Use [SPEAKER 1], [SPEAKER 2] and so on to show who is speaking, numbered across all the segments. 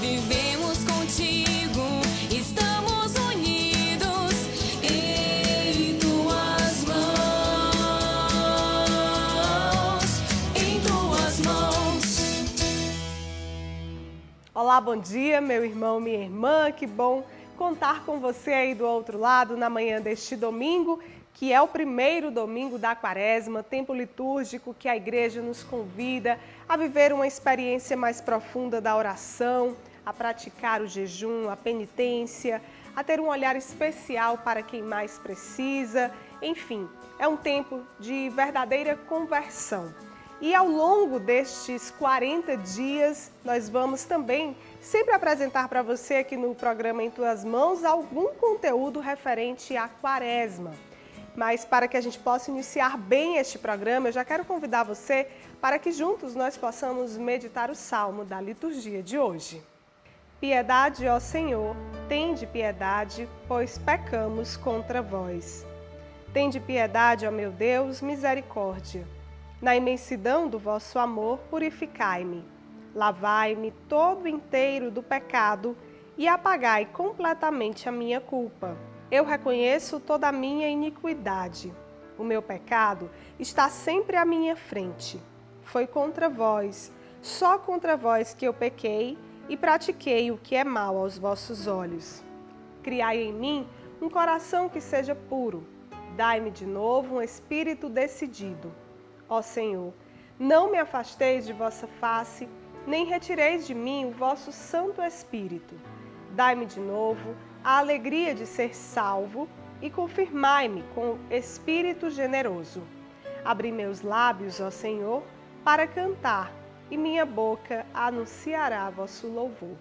[SPEAKER 1] vivemos contigo, estamos unidos em tuas mãos, em tuas mãos.
[SPEAKER 2] Olá, bom dia, meu irmão, minha irmã, que bom contar com você aí do outro lado na manhã deste domingo, que é o primeiro domingo da Quaresma, tempo litúrgico que a igreja nos convida a viver uma experiência mais profunda da oração, a praticar o jejum, a penitência, a ter um olhar especial para quem mais precisa, enfim, é um tempo de verdadeira conversão. E ao longo destes 40 dias, nós vamos também sempre apresentar para você aqui no programa Em Tuas Mãos algum conteúdo referente à Quaresma. Mas para que a gente possa iniciar bem este programa, eu já quero convidar você para que juntos nós possamos meditar o salmo da liturgia de hoje. Piedade, ó Senhor, tende piedade, pois pecamos contra vós. Tende piedade, ó meu Deus, misericórdia. Na imensidão do vosso amor, purificai-me. Lavai-me todo inteiro do pecado e apagai completamente a minha culpa. Eu reconheço toda a minha iniquidade. O meu pecado está sempre à minha frente. Foi contra vós, só contra vós que eu pequei e pratiquei o que é mal aos vossos olhos. Criai em mim um coração que seja puro. Dai-me de novo um espírito decidido. Ó Senhor, não me afasteis de vossa face, nem retireis de mim o vosso Santo Espírito. Dai-me de novo a alegria de ser salvo e confirmai-me com espírito generoso. Abri meus lábios, ó Senhor, para cantar, e minha boca anunciará vosso louvor.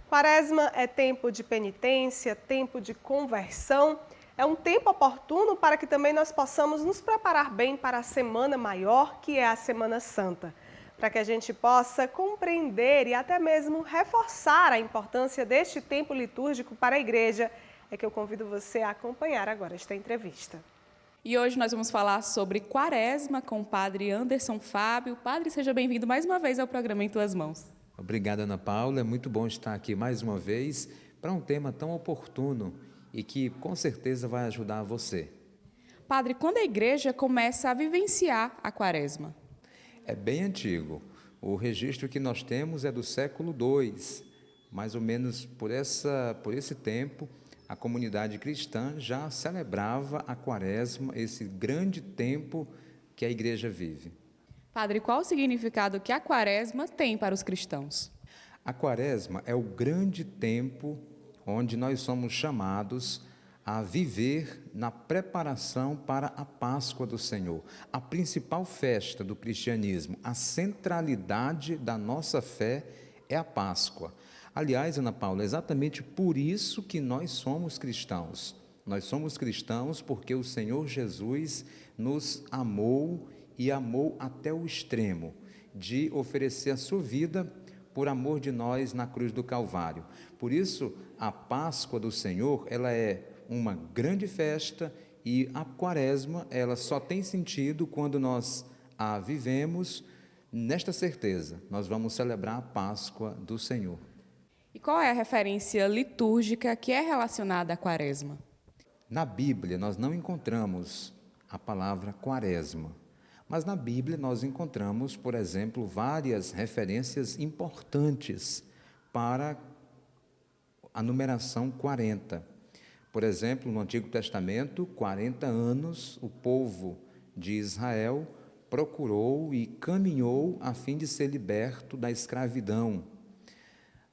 [SPEAKER 2] Quaresma é tempo de penitência, tempo de conversão, é um tempo oportuno para que também nós possamos nos preparar bem para a semana maior, que é a Semana Santa, para que a gente possa compreender e até mesmo reforçar a importância deste tempo litúrgico para a igreja. É que eu convido você a acompanhar agora esta entrevista.
[SPEAKER 3] E hoje nós vamos falar sobre Quaresma com o Padre Anderson Fábio. Padre, seja bem-vindo mais uma vez ao programa Em Tuas Mãos.
[SPEAKER 4] Obrigado, Ana Paula. É muito bom estar aqui mais uma vez para um tema tão oportuno e que com certeza vai ajudar você.
[SPEAKER 3] Padre, quando a igreja começa a vivenciar a Quaresma?
[SPEAKER 4] É bem antigo. O registro que nós temos é do século II. Mais ou menos por esse tempo, a comunidade cristã já celebrava a Quaresma, esse grande tempo que a igreja vive.
[SPEAKER 3] Padre, qual o significado que a Quaresma tem para os cristãos?
[SPEAKER 4] A Quaresma é o grande tempo onde nós somos chamados a viver na preparação para a Páscoa do Senhor, a principal festa do cristianismo, a centralidade da nossa fé é a Páscoa. Aliás, Ana Paula, é exatamente por isso que nós somos cristãos. Nós somos cristãos porque o Senhor Jesus nos amou e amou até o extremo de oferecer a sua vida por amor de nós na cruz do Calvário. Por isso, a Páscoa do Senhor, ela é uma grande festa e a Quaresma, ela só tem sentido quando nós a vivemos nesta certeza. Nós vamos celebrar a Páscoa do Senhor.
[SPEAKER 3] E qual é a referência litúrgica que é relacionada à Quaresma?
[SPEAKER 4] Na Bíblia, nós não encontramos a palavra Quaresma, mas na Bíblia nós encontramos, por exemplo, várias referências importantes para a numeração 40. Por exemplo, no Antigo Testamento, 40 anos o povo de Israel procurou e caminhou a fim de ser liberto da escravidão.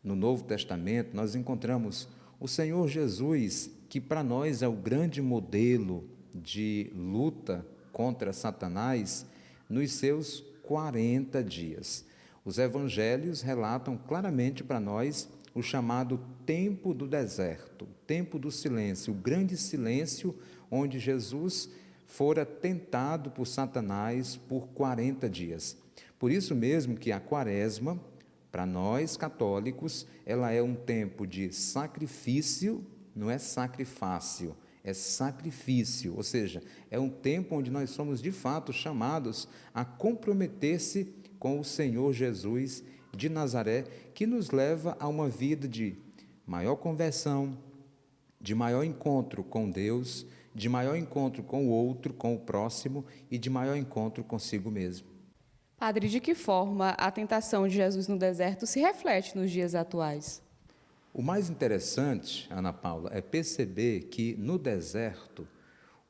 [SPEAKER 4] No Novo Testamento, nós encontramos o Senhor Jesus, que para nós é o grande modelo de luta contra Satanás, nos seus 40 dias. Os evangelhos relatam claramente para nós o chamado tempo do deserto, tempo do silêncio, o grande silêncio onde Jesus fora tentado por Satanás por 40 dias. Por isso mesmo que a Quaresma, para nós católicos, ela é um tempo de sacrifício, não é sacrifácio, é sacrifício, ou seja, é um tempo onde nós somos de fato chamados a comprometer-se com o Senhor Jesus de Nazaré, que nos leva a uma vida de maior conversão, de maior encontro com Deus, de maior encontro com o outro, com o próximo e de maior encontro consigo mesmo.
[SPEAKER 3] Padre, de que forma a tentação de Jesus no deserto se reflete nos dias atuais?
[SPEAKER 4] O mais interessante, Ana Paula, é perceber que no deserto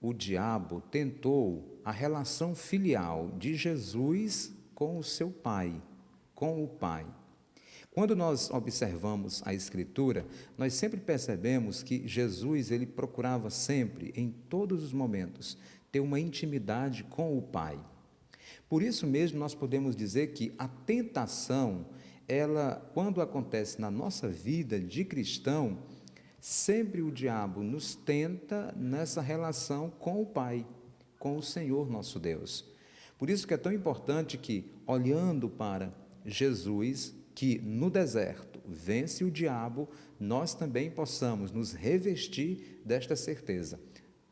[SPEAKER 4] o diabo tentou a relação filial de Jesus com o seu pai, com o Pai. Quando nós observamos a Escritura, nós sempre percebemos que Jesus ele procurava sempre, em todos os momentos, ter uma intimidade com o Pai. Por isso mesmo nós podemos dizer que a tentação, ela, quando acontece na nossa vida de cristão, sempre o diabo nos tenta nessa relação com o Pai, com o Senhor nosso Deus. Por isso que é tão importante que, olhando para Jesus, que no deserto vence o diabo, nós também possamos nos revestir desta certeza.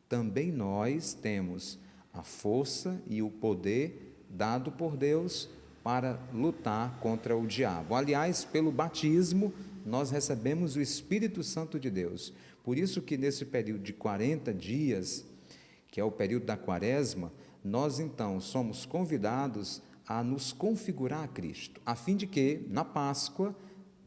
[SPEAKER 4] Também nós temos a força e o poder dado por Deus para lutar contra o diabo. Aliás, pelo batismo, nós recebemos o Espírito Santo de Deus. Por isso que nesse período de 40 dias, que é o período da Quaresma, nós então somos convidados a nos configurar a Cristo, a fim de que, na Páscoa,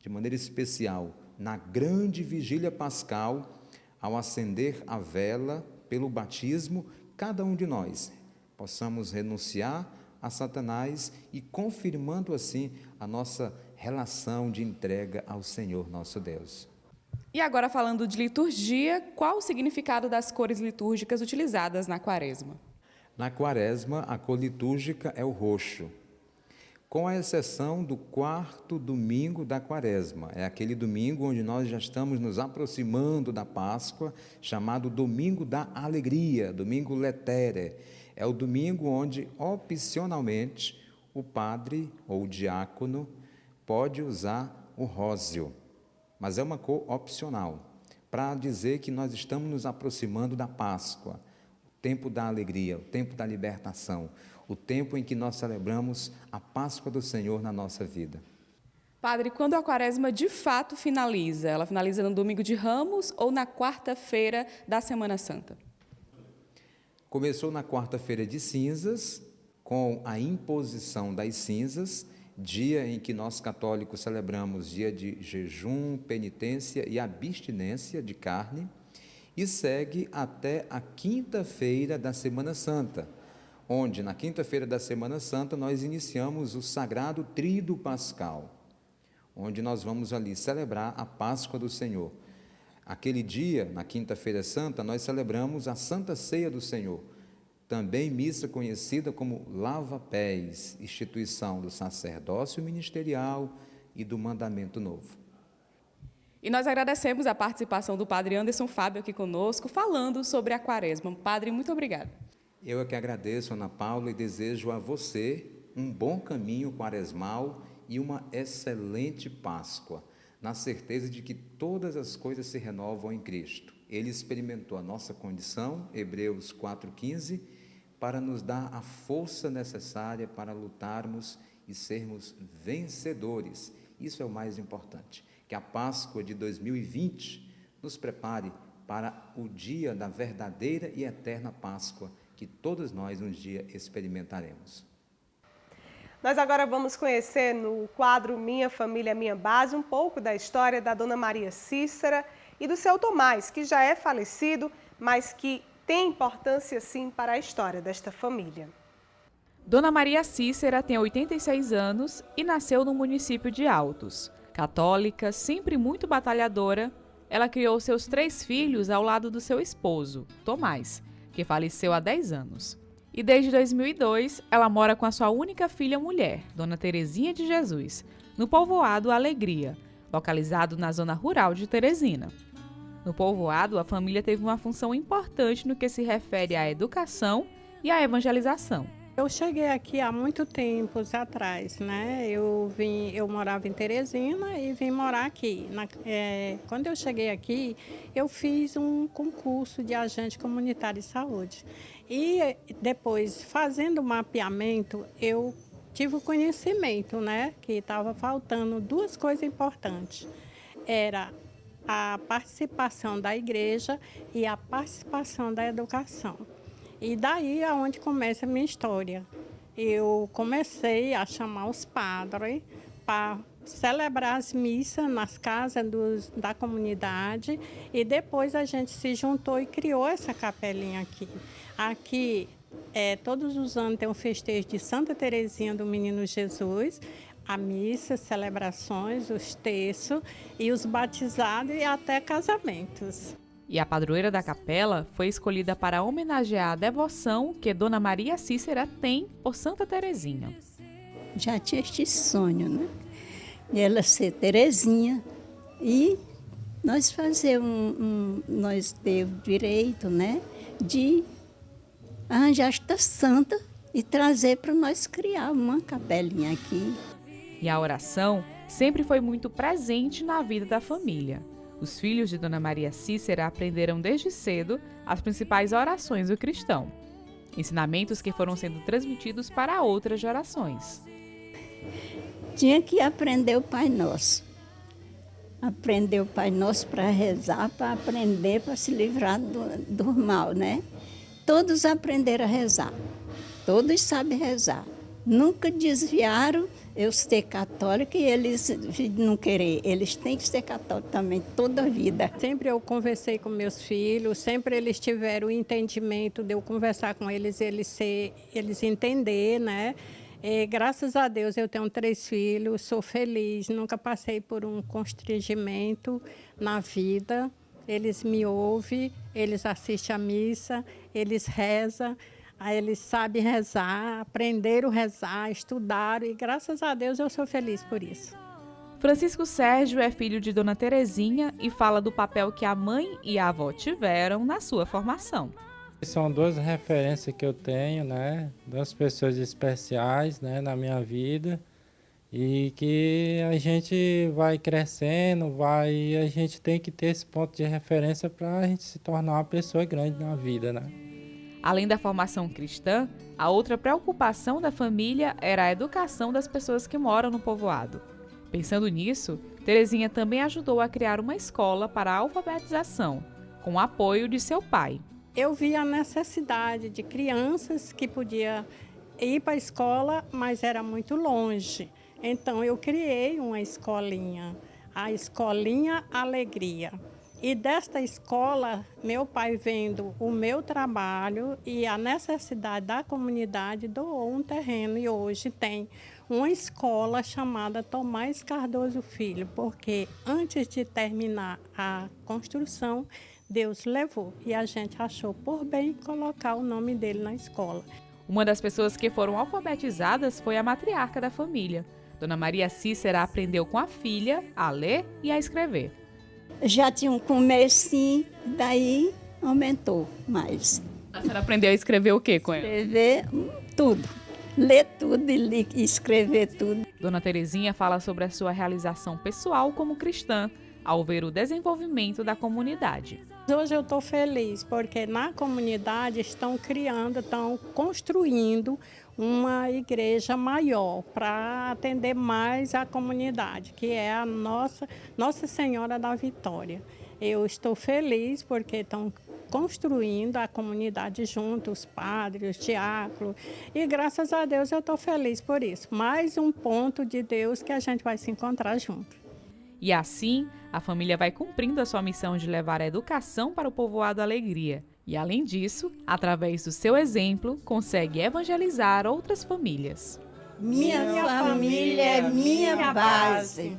[SPEAKER 4] de maneira especial, na grande vigília pascal, ao acender a vela pelo batismo, cada um de nós possamos renunciar a Satanás e confirmando assim a nossa relação de entrega ao Senhor nosso Deus.
[SPEAKER 3] E agora, falando de liturgia, qual o significado das cores litúrgicas utilizadas na Quaresma?
[SPEAKER 4] Na Quaresma, a cor litúrgica é o roxo, com a exceção do 4º domingo da Quaresma. É aquele domingo onde nós já estamos nos aproximando da Páscoa, chamado Domingo da Alegria, Domingo Letere. É o domingo onde, opcionalmente, o padre ou o diácono pode usar o róseo, mas é uma cor opcional, para dizer que nós estamos nos aproximando da Páscoa, o tempo da alegria, o tempo da libertação, o tempo em que nós celebramos a Páscoa do Senhor na nossa vida.
[SPEAKER 3] Padre, quando a Quaresma de fato finaliza? Ela finaliza no domingo de Ramos ou na quarta-feira da Semana Santa?
[SPEAKER 4] Começou na quarta-feira de cinzas, com a imposição das cinzas, dia em que nós católicos celebramos dia de jejum, penitência e abstinência de carne, e segue até a quinta-feira da Semana Santa, onde na quinta-feira da Semana Santa nós iniciamos o Sagrado Tríduo Pascal, onde nós vamos ali celebrar a Páscoa do Senhor. Aquele dia, na quinta-feira santa, nós celebramos a Santa Ceia do Senhor, também missa conhecida como lava-pés, instituição do sacerdócio ministerial e do mandamento novo.
[SPEAKER 3] E nós agradecemos a participação do Padre Anderson Fábio aqui conosco, falando sobre a Quaresma. Padre, muito obrigada.
[SPEAKER 4] Eu é que agradeço, Ana Paula, e desejo a você um bom caminho quaresmal e uma excelente Páscoa, na certeza de que todas as coisas se renovam em Cristo. Ele experimentou a nossa condição, Hebreus 4,15, para nos dar a força necessária para lutarmos e sermos vencedores. Isso é o mais importante. Que a Páscoa de 2020 nos prepare para o dia da verdadeira e eterna Páscoa, que todos nós um dia experimentaremos.
[SPEAKER 2] Nós agora vamos conhecer no quadro Minha Família, Minha Base um pouco da história da Dona Maria Cícera e do seu Tomás, que já é falecido, mas que tem importância sim para a história desta família.
[SPEAKER 5] Dona Maria Cícera tem 86 anos e nasceu no município de Altos. Católica, sempre muito batalhadora, ela criou seus 3 filhos ao lado do seu esposo, Tomás, que faleceu há 10 anos. E desde 2002, ela mora com a sua única filha mulher, Dona Terezinha de Jesus, no povoado Alegria, localizado na zona rural de Teresina. No povoado, a família teve uma função importante no que se refere à educação e à evangelização.
[SPEAKER 6] Eu cheguei aqui há muito tempo atrás, né? Eu morava em Teresina e vim morar aqui. Quando eu cheguei aqui, eu fiz um concurso de agente comunitário de saúde. E depois, fazendo o mapeamento, eu tive o conhecimento, né, que estava faltando duas coisas importantes. Era a participação da igreja e a participação da educação. E daí é onde começa a minha história. Eu comecei a chamar os padres para celebrar as missas nas casas da comunidade e depois a gente se juntou e criou essa capelinha aqui. Aqui, todos os anos tem um festejo de Santa Terezinha do Menino Jesus, a missa, celebrações, os terços e os batizados e até casamentos.
[SPEAKER 5] E a padroeira da capela foi escolhida para homenagear a devoção que Dona Maria Cícera tem por Santa Terezinha.
[SPEAKER 7] Já tinha este sonho, né? De ela ser Terezinha e nós fazer nós temos direito, né, de arranjar esta santa e trazer para nós criar uma capelinha aqui.
[SPEAKER 5] E a oração sempre foi muito presente na vida da família. Os filhos de Dona Maria Cícera aprenderam desde cedo as principais orações do cristão, ensinamentos que foram sendo transmitidos para outras gerações.
[SPEAKER 7] Tinha que aprender o Pai Nosso. Aprender o Pai Nosso para rezar, para aprender, para se livrar do mal, né? Todos aprenderam a rezar. Todos sabem rezar. Nunca desviaram eu ser católica e eles não querer. Eles têm que ser católicos também toda a vida.
[SPEAKER 6] Sempre eu conversei com meus filhos, sempre eles tiveram o entendimento de eu conversar com eles, eles entender, né? E, graças a Deus eu tenho 3 filhos, sou feliz, nunca passei por um constrangimento na vida. Eles me ouvem, eles assistem a missa, eles rezam. Aí eles sabem rezar, aprenderam a rezar, estudaram e graças a Deus eu sou feliz por isso.
[SPEAKER 5] Francisco Sérgio é filho de Dona Terezinha e fala do papel que a mãe e a avó tiveram na sua formação.
[SPEAKER 8] São 2 referências que eu tenho, né? 2 pessoas especiais, né, na minha vida e que a gente vai crescendo, a gente tem que ter esse ponto de referência para a gente se tornar uma pessoa grande na vida, né?
[SPEAKER 5] Além da formação cristã, a outra preocupação da família era a educação das pessoas que moram no povoado. Pensando nisso, Terezinha também ajudou a criar uma escola para a alfabetização, com o apoio de seu pai.
[SPEAKER 6] Eu vi a necessidade de crianças que podiam ir para a escola, mas era muito longe. Então eu criei uma escolinha, a Escolinha Alegria. E desta escola, meu pai, vendo o meu trabalho e a necessidade da comunidade, doou um terreno e hoje tem uma escola chamada Tomás Cardoso Filho, porque antes de terminar a construção, Deus levou e a gente achou por bem colocar o nome dele na escola.
[SPEAKER 5] Uma das pessoas que foram alfabetizadas foi a matriarca da família. Dona Maria Cícera aprendeu com a filha a ler e a escrever.
[SPEAKER 7] Já tinha um comecinho, daí aumentou mais.
[SPEAKER 5] A senhora aprendeu a escrever o quê com ela?
[SPEAKER 7] Escrever tudo, ler tudo e escrever tudo.
[SPEAKER 5] Dona Terezinha fala sobre a sua realização pessoal como cristã, ao ver o desenvolvimento da comunidade.
[SPEAKER 6] Hoje eu estou feliz porque na comunidade estão construindo uma igreja maior para atender mais a comunidade, que é a Nossa Senhora da Vitória. Eu estou feliz porque estão construindo a comunidade junto, os padres, os diáconos, e graças a Deus eu estou feliz por isso. Mais um ponto de Deus que a gente vai se encontrar junto.
[SPEAKER 5] E assim, a família vai cumprindo a sua missão de levar a educação para o povoado Alegria. E além disso, através do seu exemplo, consegue evangelizar outras famílias.
[SPEAKER 7] Minha família é minha base.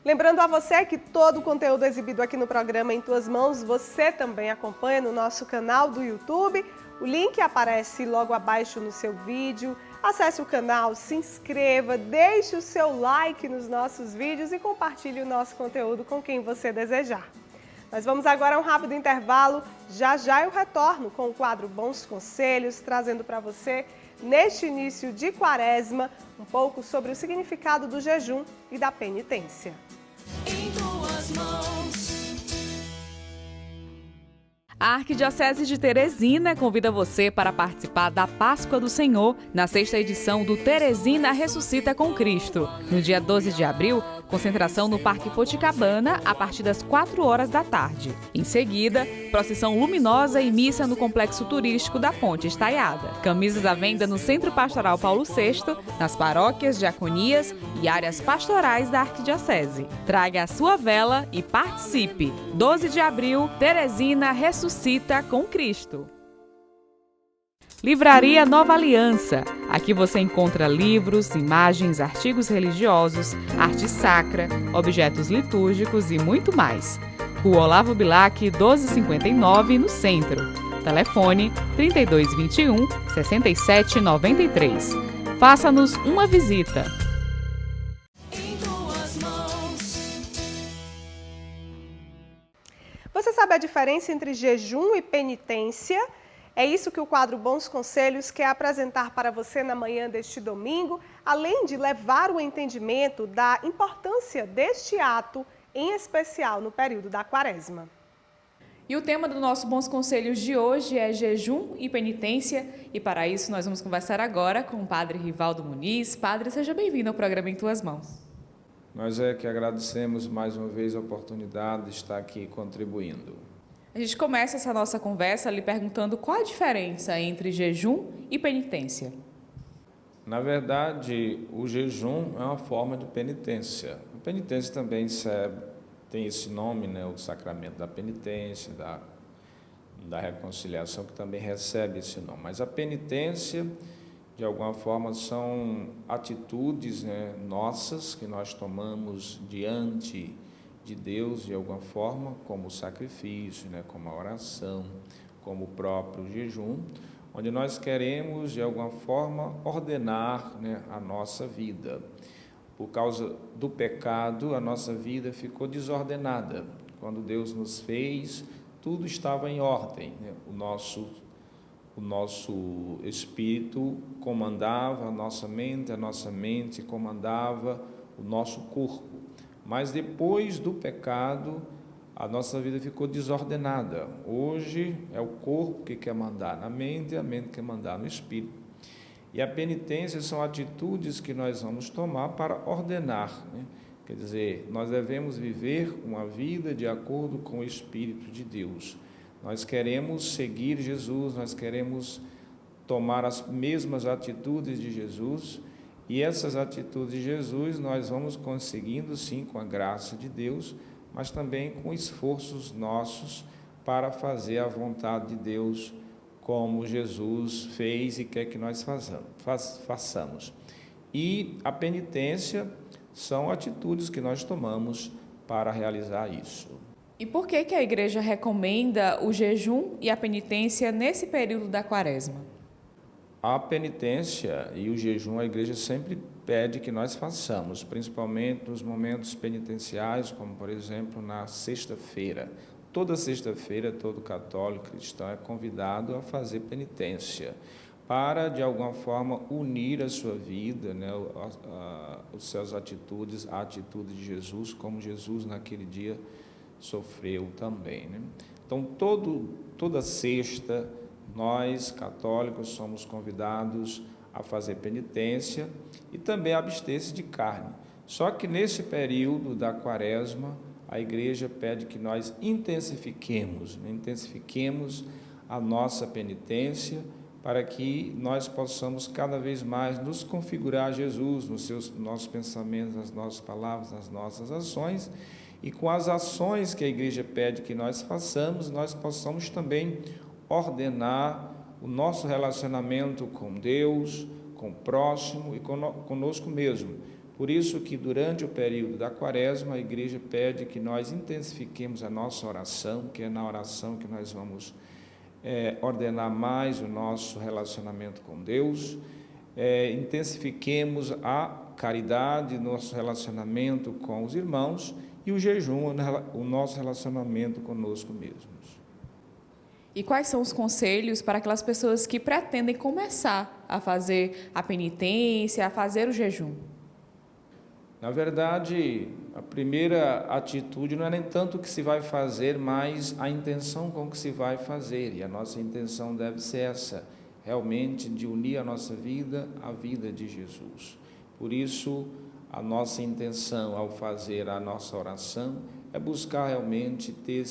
[SPEAKER 2] Lembrando a você que todo o conteúdo exibido aqui no programa Em Tuas Mãos, você também acompanha no nosso canal do YouTube. O link aparece logo abaixo no seu vídeo. Acesse o canal, se inscreva, deixe o seu like nos nossos vídeos e compartilhe o nosso conteúdo com quem você desejar. Nós vamos agora a um rápido intervalo. Já já eu retorno com o quadro Bons Conselhos, trazendo para você, neste início de quaresma, um pouco sobre o significado do jejum e da penitência.
[SPEAKER 1] Em tuas mãos.
[SPEAKER 5] A Arquidiocese de Teresina convida você para participar da Páscoa do Senhor na 6ª edição do Teresina Ressuscita com Cristo. No dia 12 de abril, concentração no Parque Poticabana a partir das 4 horas da tarde. Em seguida, procissão luminosa e missa no complexo turístico da Ponte Estaiada. Camisas à venda no Centro Pastoral Paulo VI, nas paróquias, diaconias e áreas pastorais da Arquidiocese. Traga a sua vela e participe. 12 de abril, Teresina Ressuscita com Cristo. Livraria Nova Aliança. Aqui você encontra livros, imagens, artigos religiosos, arte sacra, objetos litúrgicos e muito mais. Rua Olavo Bilac, 1259, no centro. Telefone 3221-6793. Faça-nos uma visita.
[SPEAKER 1] Em tuas mãos.
[SPEAKER 2] Você sabe a diferença entre jejum e penitência? É isso que o quadro Bons Conselhos quer apresentar para você na manhã deste domingo, além de levar o entendimento da importância deste ato, em especial no período da Quaresma.
[SPEAKER 3] E o tema do nosso Bons Conselhos de hoje é jejum e penitência. E para isso nós vamos conversar agora com o Padre Rivaldo Muniz. Padre, seja bem-vindo ao programa Em Tuas Mãos.
[SPEAKER 9] Nós é que agradecemos mais uma vez a oportunidade de estar aqui contribuindo.
[SPEAKER 3] A gente começa essa nossa conversa lhe perguntando qual a diferença entre jejum e penitência.
[SPEAKER 9] Na verdade, o jejum é uma forma de penitência. A penitência também tem esse nome, né, o sacramento da penitência, da reconciliação, que também recebe esse nome. Mas a penitência, de alguma forma, são atitudes, né, nossas que nós tomamos diante de Deus, de alguma forma, como o sacrifício, né, como a oração, como o próprio jejum, onde nós queremos, de alguma forma, ordenar, né, a nossa vida. Por causa do pecado, a nossa vida ficou desordenada. Quando Deus nos fez, tudo estava em ordem, né? O nosso espírito comandava a nossa mente comandava o nosso corpo. Mas depois do pecado, a nossa vida ficou desordenada. Hoje é o corpo que quer mandar na mente e a mente quer mandar no espírito. E a penitência são atitudes que nós vamos tomar para ordenar, né? Quer dizer, nós devemos viver uma vida de acordo com o Espírito de Deus. Nós queremos seguir Jesus, nós queremos tomar as mesmas atitudes de Jesus, e essas atitudes de Jesus nós vamos conseguindo, sim, com a graça de Deus, mas também com esforços nossos para fazer a vontade de Deus, como Jesus fez e quer que nós façamos. E a penitência são atitudes que nós tomamos para realizar isso.
[SPEAKER 3] E por que a Igreja recomenda o jejum e a penitência nesse período da Quaresma?
[SPEAKER 9] A penitência e o jejum, a Igreja sempre pede que nós façamos, principalmente nos momentos penitenciais, como, por exemplo, na sexta-feira. Toda sexta-feira, todo católico cristão é convidado a fazer penitência, para, de alguma forma, unir a sua vida, né, as suas atitudes, a atitude de Jesus, como Jesus naquele dia sofreu também, né? Então, toda sexta, nós, católicos, somos convidados a fazer penitência e também a abster-se de carne. Só que nesse período da Quaresma, a Igreja pede que nós intensifiquemos a nossa penitência para que nós possamos cada vez mais nos configurar a Jesus nos nossos pensamentos, nas nossas palavras, nas nossas ações, e com as ações que a Igreja pede que nós façamos, nós possamos também ordenar o nosso relacionamento com Deus, com o próximo e conosco mesmo. Por isso que durante o período da Quaresma, a Igreja pede que nós intensifiquemos a nossa oração, que é na oração que nós vamos ordenar mais o nosso relacionamento com Deus, intensifiquemos a caridade, nosso relacionamento com os irmãos, e o jejum, o nosso relacionamento conosco mesmos.
[SPEAKER 3] E quais são os conselhos para aquelas pessoas que pretendem começar a fazer a penitência, a fazer o jejum?
[SPEAKER 9] Na verdade, a primeira atitude não é nem tanto o que se vai fazer, mas a intenção com que se vai fazer. E a nossa intenção deve ser essa, realmente de unir a nossa vida à vida de Jesus. Por isso, a nossa intenção ao fazer a nossa oração é buscar realmente ter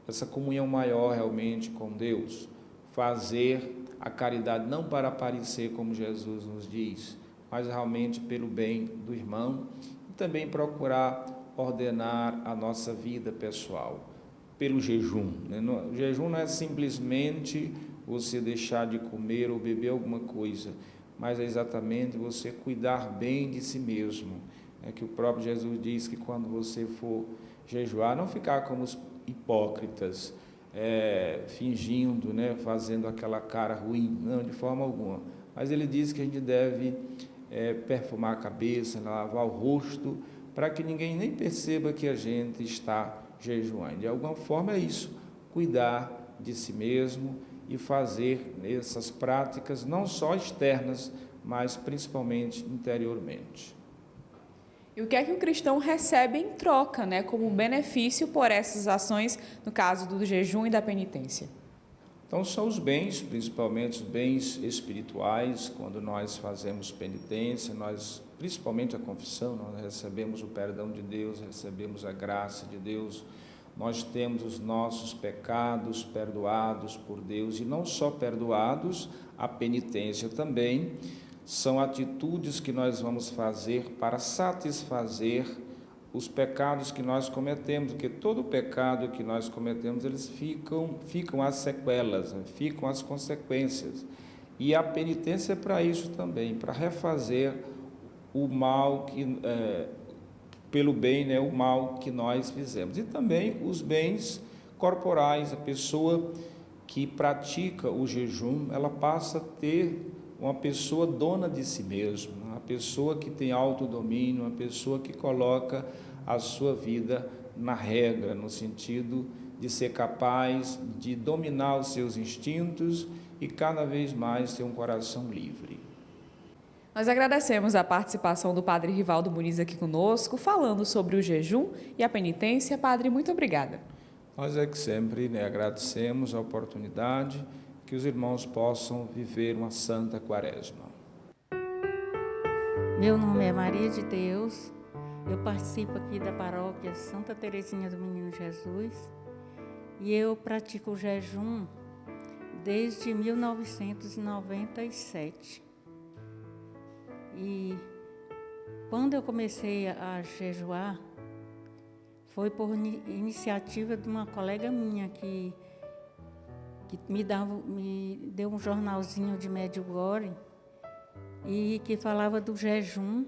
[SPEAKER 9] essa comunhão maior realmente com Deus, fazer a caridade não para parecer como Jesus nos diz, mas realmente pelo bem do irmão e também procurar ordenar a nossa vida pessoal pelo jejum. O jejum não é simplesmente você deixar de comer ou beber alguma coisa, mas é exatamente você cuidar bem de si mesmo. É que o próprio Jesus diz que quando você for jejuar, não ficar como os hipócritas, fingindo, fazendo aquela cara ruim, não, de forma alguma. Mas ele diz que a gente deve perfumar a cabeça, lavar o rosto, para que ninguém nem perceba que a gente está jejuando. De alguma forma é isso, cuidar de si mesmo e fazer essas práticas não só externas, mas principalmente interiormente.
[SPEAKER 3] E o que é que o cristão recebe em troca, como benefício por essas ações, no caso do jejum e da penitência?
[SPEAKER 9] Então são os bens, principalmente os bens espirituais. Quando nós fazemos penitência, principalmente a confissão, nós recebemos o perdão de Deus, recebemos a graça de Deus, nós temos os nossos pecados perdoados por Deus, e não só perdoados, a penitência também são atitudes que nós vamos fazer para satisfazer os pecados que nós cometemos, porque todo pecado que nós cometemos, eles ficam as sequelas, ficam as consequências. E a penitência é para isso também, para refazer o mal pelo bem, o mal que nós fizemos. E também os bens corporais. A pessoa que pratica o jejum, ela passa a ter uma pessoa dona de si mesma, uma pessoa que tem autodomínio, uma pessoa que coloca a sua vida na regra, no sentido de ser capaz de dominar os seus instintos e cada vez mais ter um coração livre.
[SPEAKER 3] Nós agradecemos a participação do Padre Rivaldo Muniz aqui conosco, falando sobre o jejum e a penitência. Padre, muito obrigada.
[SPEAKER 9] Nós é que sempre agradecemos a oportunidade, que os irmãos possam viver uma santa quaresma.
[SPEAKER 10] Meu nome é Maria de Deus, eu participo aqui da paróquia Santa Teresinha do Menino Jesus e eu pratico o jejum desde 1997. E quando eu comecei a jejuar, foi por iniciativa de uma colega minha que me deu um jornalzinho de Medjugorje e que falava do jejum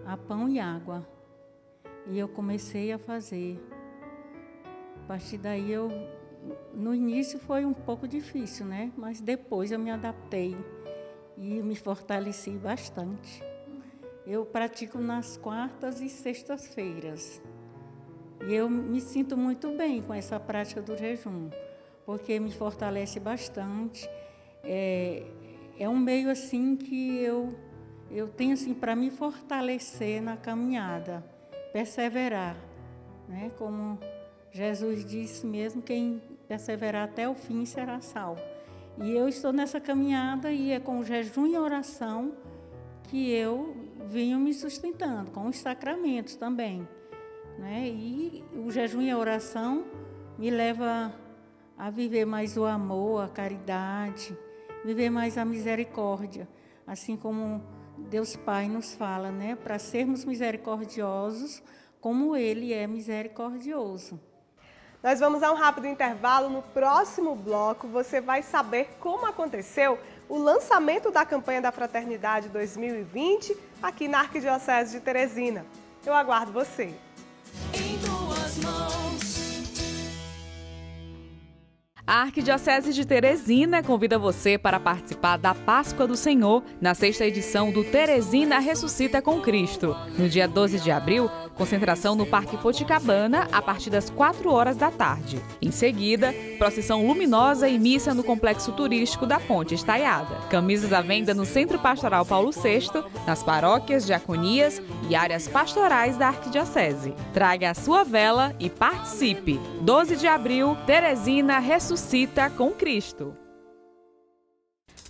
[SPEAKER 10] a pão e água. E eu comecei a fazer. A partir daí, no início foi um pouco difícil, mas depois eu me adaptei e me fortaleci bastante. Eu pratico nas quartas e sextas-feiras. E eu me sinto muito bem com essa prática do jejum, porque me fortalece bastante. É um meio assim que eu tenho assim para me fortalecer na caminhada, perseverar, Como Jesus disse mesmo, quem perseverar até o fim será salvo. E eu estou nessa caminhada e é com o jejum e oração que eu venho me sustentando, com os sacramentos também, E o jejum e a oração me leva a viver mais o amor, a caridade, viver mais a misericórdia, assim como Deus Pai nos fala, para sermos misericordiosos, como Ele é misericordioso.
[SPEAKER 2] Nós vamos a um rápido intervalo. No próximo bloco, você vai saber como aconteceu o lançamento da campanha da Fraternidade 2020 aqui na Arquidiocese de Teresina. Eu aguardo você.
[SPEAKER 1] Em tuas mãos.
[SPEAKER 5] A Arquidiocese de Teresina convida você para participar da Páscoa do Senhor na 6ª edição do Teresina Ressuscita com Cristo. No dia 12 de abril, concentração no Parque Poticabana a partir das 4h da tarde. Em seguida, procissão luminosa e missa no Complexo Turístico da Ponte Estaiada. Camisas à venda no Centro Pastoral Paulo VI, nas paróquias, diaconias e áreas pastorais da Arquidiocese. Traga a sua vela e participe! 12 de abril, Teresina Ressuscita com Cristo.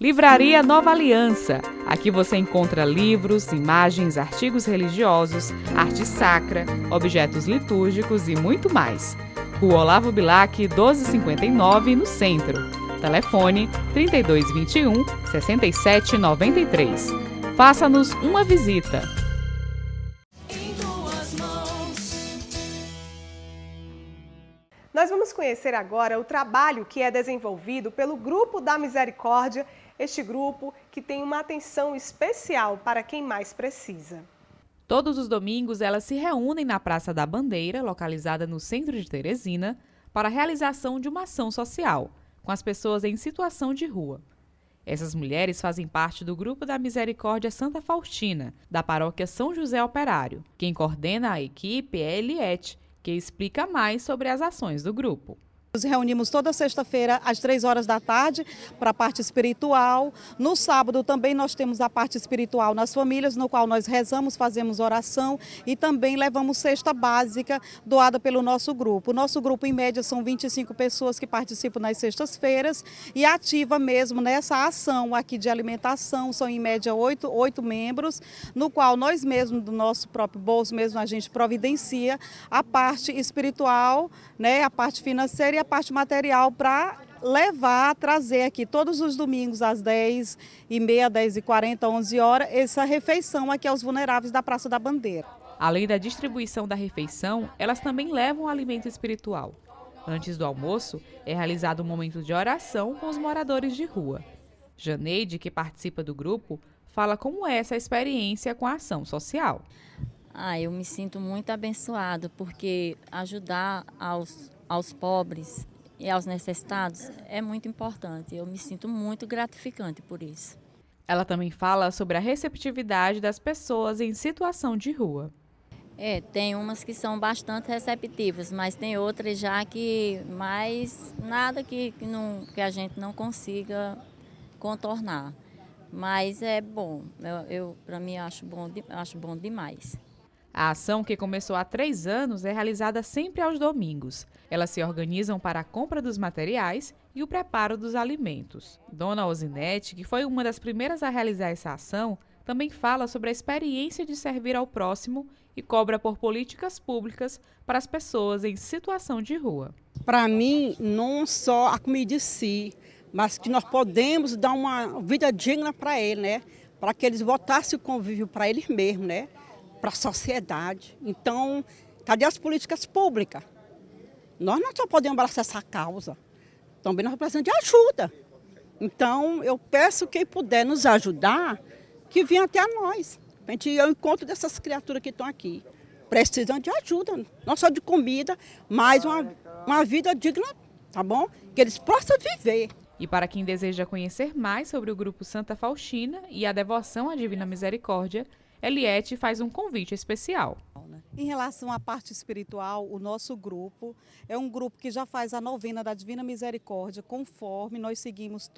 [SPEAKER 5] Livraria Nova Aliança. Aqui você encontra livros, imagens, artigos religiosos, arte sacra, objetos litúrgicos e muito mais. Rua Olavo Bilac, 1259, no centro. Telefone 3221-6793. Faça-nos uma visita.
[SPEAKER 1] Em tuas mãos.
[SPEAKER 2] Nós vamos conhecer agora o trabalho que é desenvolvido pelo Grupo da Misericórdia, este grupo que tem uma atenção especial para quem mais precisa.
[SPEAKER 5] Todos os domingos, elas se reúnem na Praça da Bandeira, localizada no centro de Teresina, para a realização de uma ação social, com as pessoas em situação de rua. Essas mulheres fazem parte do Grupo da Misericórdia Santa Faustina, da Paróquia São José Operário. Quem coordena a equipe é Eliette, que explica mais sobre as ações do grupo.
[SPEAKER 11] Nos reunimos toda sexta-feira às 3h da tarde para a parte espiritual. No sábado também nós temos a parte espiritual nas famílias, no qual nós rezamos, fazemos oração e também levamos cesta básica doada pelo nosso grupo. O nosso grupo, em média, são 25 pessoas que participam nas sextas-feiras e ativa mesmo nessa ação aqui de alimentação. São, em média, 8 membros, no qual nós mesmos, do nosso próprio bolso mesmo, a gente providencia a parte espiritual, né, a parte financeira e a parte material para levar, trazer aqui todos os domingos às 10h30, 10h40, 11h, essa refeição aqui aos vulneráveis da Praça da Bandeira.
[SPEAKER 5] Além da distribuição da refeição, elas também levam alimento espiritual. Antes do almoço, é realizado um momento de oração com os moradores de rua. Janeide, que participa do grupo, fala como é essa experiência com a ação social.
[SPEAKER 12] Eu me sinto muito abençoado, porque ajudar aos pobres e aos necessitados é muito importante. Eu me sinto muito gratificante por isso.
[SPEAKER 5] Ela também fala sobre a receptividade das pessoas em situação de rua.
[SPEAKER 12] Tem umas que são bastante receptivas, mas tem outras já que mais nada que a gente não consiga contornar. Mas é bom, para mim acho bom demais.
[SPEAKER 5] A ação, que começou há 3 anos, é realizada sempre aos domingos. Elas se organizam para a compra dos materiais e o preparo dos alimentos. Dona Osinete, que foi uma das primeiras a realizar essa ação, também fala sobre a experiência de servir ao próximo e cobra por políticas públicas para as pessoas em situação de rua.
[SPEAKER 13] Para mim, não só a comida em si, mas que nós podemos dar uma vida digna para ele, né? Para que eles voltassem o convívio para eles mesmos, né? Para a sociedade. Então, cadê as políticas públicas? Nós não só podemos abraçar essa causa, também nós precisamos de ajuda. Então, eu peço quem puder nos ajudar, que venha até nós. A gente ir ao encontro dessas criaturas que estão aqui. Precisam de ajuda, não só de comida, mas uma vida digna, tá bom? Que eles possam viver.
[SPEAKER 5] E para quem deseja conhecer mais sobre o Grupo Santa Faustina e a devoção à Divina Misericórdia, Eliette faz um convite especial.
[SPEAKER 11] Em relação à parte espiritual, o nosso grupo é um grupo que já faz a novena da Divina Misericórdia, conforme nós seguimos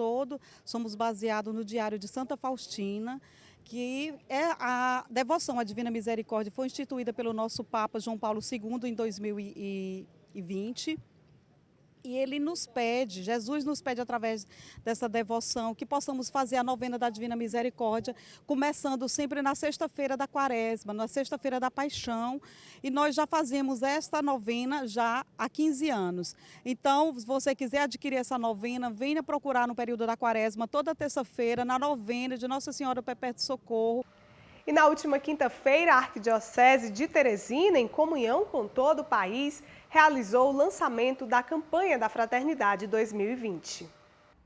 [SPEAKER 11] somos baseados no Diário de Santa Faustina, que é a devoção à Divina Misericórdia, foi instituída pelo nosso Papa João Paulo II em 2020. E ele nos pede, Jesus nos pede através dessa devoção, que possamos fazer a novena da Divina Misericórdia, começando sempre na sexta-feira da Quaresma, na sexta-feira da Paixão, e nós já fazemos esta novena já há 15 anos. Então, se você quiser adquirir essa novena, venha procurar no período da Quaresma, toda terça-feira, na novena de Nossa Senhora do Perpétuo Socorro.
[SPEAKER 2] E na última quinta-feira, a Arquidiocese de Teresina, em comunhão com todo o país, realizou o lançamento da campanha da Fraternidade 2020.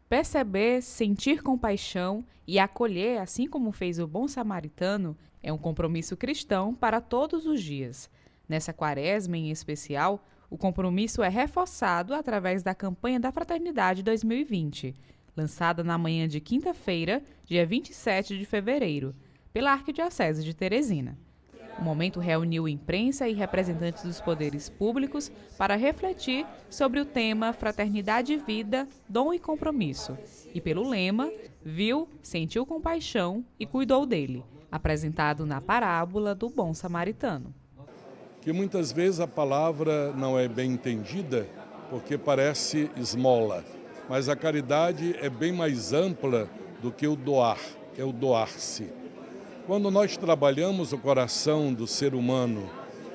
[SPEAKER 5] Perceber, sentir compaixão e acolher, assim como fez o bom samaritano, é um compromisso cristão para todos os dias. Nessa Quaresma, em especial, O compromisso é reforçado através da campanha da Fraternidade 2020, lançada na manhã de quinta-feira, dia 27 de fevereiro, pela Arquidiocese de Teresina. O momento reuniu imprensa e representantes dos poderes públicos para refletir sobre o tema Fraternidade e Vida, Dom e Compromisso, e pelo lema Viu, Sentiu Compaixão e Cuidou dele, apresentado na parábola do Bom Samaritano.
[SPEAKER 14] Que muitas vezes a palavra não é bem entendida porque parece esmola, mas a caridade é bem mais ampla do que o doar, é o doar-se. Quando nós trabalhamos o coração do ser humano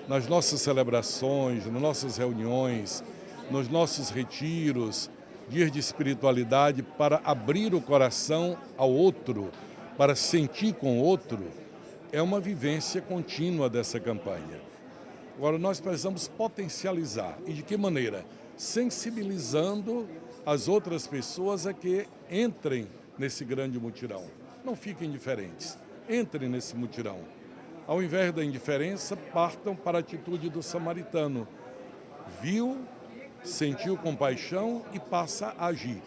[SPEAKER 14] nas nossas celebrações, nas nossas reuniões, nos nossos retiros, dias de espiritualidade, para abrir o coração ao outro, para sentir com o outro, é uma vivência contínua dessa campanha. Agora, nós precisamos potencializar. E de que maneira? Sensibilizando as outras pessoas a que entrem nesse grande mutirão. Não fiquem indiferentes. Entrem nesse mutirão. Ao invés da indiferença, partam para a atitude do samaritano. Viu, sentiu compaixão e passa a agir.